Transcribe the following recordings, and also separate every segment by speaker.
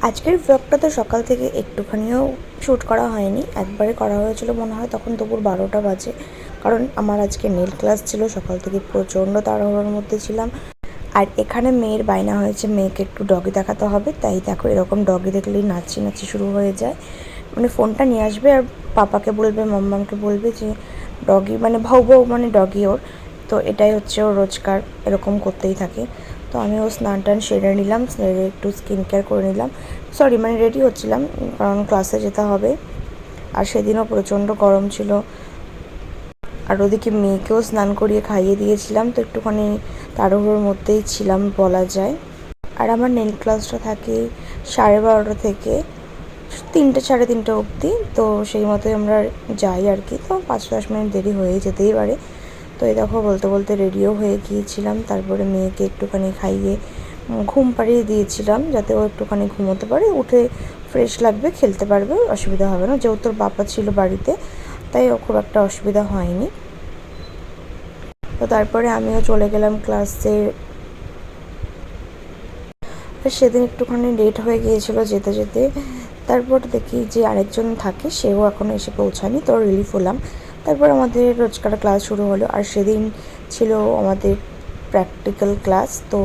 Speaker 1: আজকের ব্লগটা তো সকাল থেকে একটুখানিও শ্যুট করা হয়নি, একবারে করা হয়েছিল মনে হয় তখন দুপুর 12টা বাজে। কারণ আমার আজকে নেল ক্লাস ছিল, সকাল থেকে প্রচণ্ড তাড়াহুড়োর মধ্যে ছিলাম। আর এখানে মেয়ের বায়না হয়েছে, মেয়েকে একটু ডগি দেখাতে হবে, তাই দেখো এরকম ডগি দেখলেই নাচি নাচি শুরু হয়ে যায়। মানে ফোনটা নিয়ে আসবে আর পাপাকে বলবে, মাম্মামকে বলবে যে ডগি মানে ভাউ ভাউ মানে ডগি ওর। তো এটাই হচ্ছে ওর রোজকার, এরকম করতেই থাকে। তো আমি ও স্নান টান সেরে নিলাম, সেরে একটু স্কিন কেয়ার করে নিলাম, সরি মানে রেডি হচ্ছিলাম, কারণ ক্লাসে যেতে হবে। আর সেদিনও প্রচণ্ড গরম ছিল। আর ওদিকে মেয়েকেও স্নান করিয়ে খাইয়ে দিয়েছিলাম, তো একটুখানি তাড়াহুড়োর মধ্যেই ছিলাম বলা যায়। আর আমার নেল ক্লাসটা থাকে 12:30 থেকে 3টে 3:30 অবধি, তো সেই মতোই আমরা যাই আর কি। তো 5-10 মিনিট দেরি হয়ে যেতেই পারে। তো এই দেখো বলতে বলতে রেডিও হয়ে গিয়েছিলাম, তারপরে মেয়েকে একটুখানি খাইয়ে ঘুম পাড়িয়ে দিয়েছিলাম, যাতে ও একটুখানি ঘুমোতে পারে, উঠে ফ্রেশ লাগবে, খেলতে পারবে, অসুবিধা হবে না। যেহেতু ওর বাবা ছিল বাড়িতে, তাই ও খুব একটা অসুবিধা হয়নি। তো তারপরে আমিও চলে গেলাম ক্লাসে। সেদিন একটুখানি লেট হয়ে গিয়েছিল যেতে যেতে। তারপর দেখি যে আরেকজন থাকে, সেও এখনও এসে পৌঁছায়নি, তো রিলিফ হলাম। তারপর আমাদের রোজকার ক্লাস শুরু হলো। আর সেদিন ছিল আমাদের প্র্যাকটিক্যাল ক্লাস। তো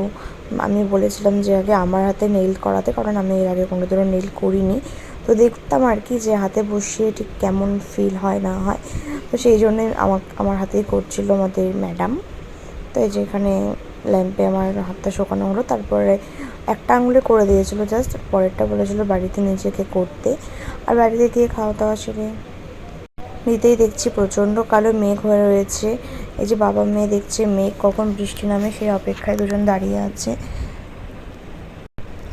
Speaker 1: আমি বলেছিলাম যে আগে আমার হাতে নেইল করাতে, কারণ আমি এর আগে কোনো দিনও নেইল করিনি। তো দেখতাম আর কি যে হাতে বসিয়ে ঠিক কেমন ফিল হয় না হয়। তো সেই জন্যে আমার হাতেই করছিল আমাদের ম্যাডাম। তো এই যে এখানে ল্যাম্পে আমার হাতটা শোকানো হলো, তারপরে একটা আঙুলে করে দিয়েছিলো জাস্ট, পরেরটা বলেছিলো বাড়িতে নিজেকে করতে। আর বাড়িতে গিয়ে খাওয়া দাওয়া সেরে নিতেই দেখছি প্রচণ্ড কালো মেঘ হয়ে রয়েছে। এই যে বাবা মেয়ে দেখছে মেঘ কখন বৃষ্টি নামে, সেই অপেক্ষায় দুজন দাঁড়িয়ে আছে।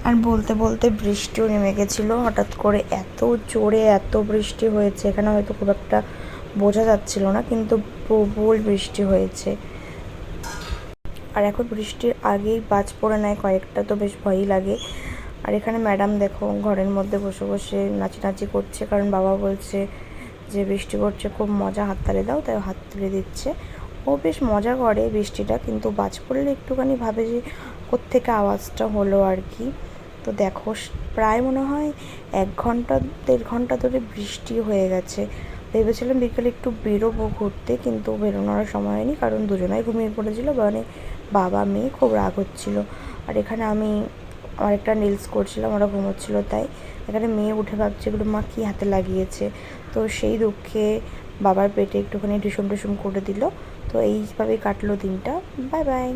Speaker 1: আর বলতে বলতে বৃষ্টিও নেমে গেছিলো হঠাৎ করে, এত জোরে এত বৃষ্টি হয়েছে এখানে, হয়তো খুব একটা বোঝা যাচ্ছিল না, কিন্তু প্রবল বৃষ্টি হয়েছে। আর এখন বৃষ্টির আগেই বাজ পড়ে নেয় কয়েকটা, তো বেশ ভয়ই লাগে। আর এখানে ম্যাডাম দেখো ঘরের মধ্যে বসে বসে নাচানাচি করছে, কারণ বাবা বলছে যে বৃষ্টি পড়ছে খুব মজা, হাততালি দাও, তাই হাত তুলে দিচ্ছে। ও বেশ মজা করে বৃষ্টিটা, কিন্তু বাজ পড়লে একটুখানি ভাবে যে কোত্থেকে আওয়াজটা হলো আর কি। তো দেখো প্রায় মনে হয় 1-1.5 ঘন্টা ধরে বৃষ্টি হয়ে গেছে। ভেবেছিলাম বিকেলে একটু বেরোবো ঘুরতে, কিন্তু বেরোনোর সময় হয়নি, কারণ দুজনাই ঘুমিয়ে পড়েছিল। মানে বাবা মেয়ে খুব রাগ হচ্ছিলো। আর এখানে আমি আমার একটা নেলস করছিলাম, ওরা ঘুমোচ্ছিলো, তাই এখানে মেয়ে উঠে ভাবছে এগুলো মা কী হাতে লাগিয়েছে। তো সেই দুঃখে বাবার পেটে একটুখানি ঢিসুম ঢিসুম করে দিল। তো এইভাবেই কাটলো দিনটা। Bye bye.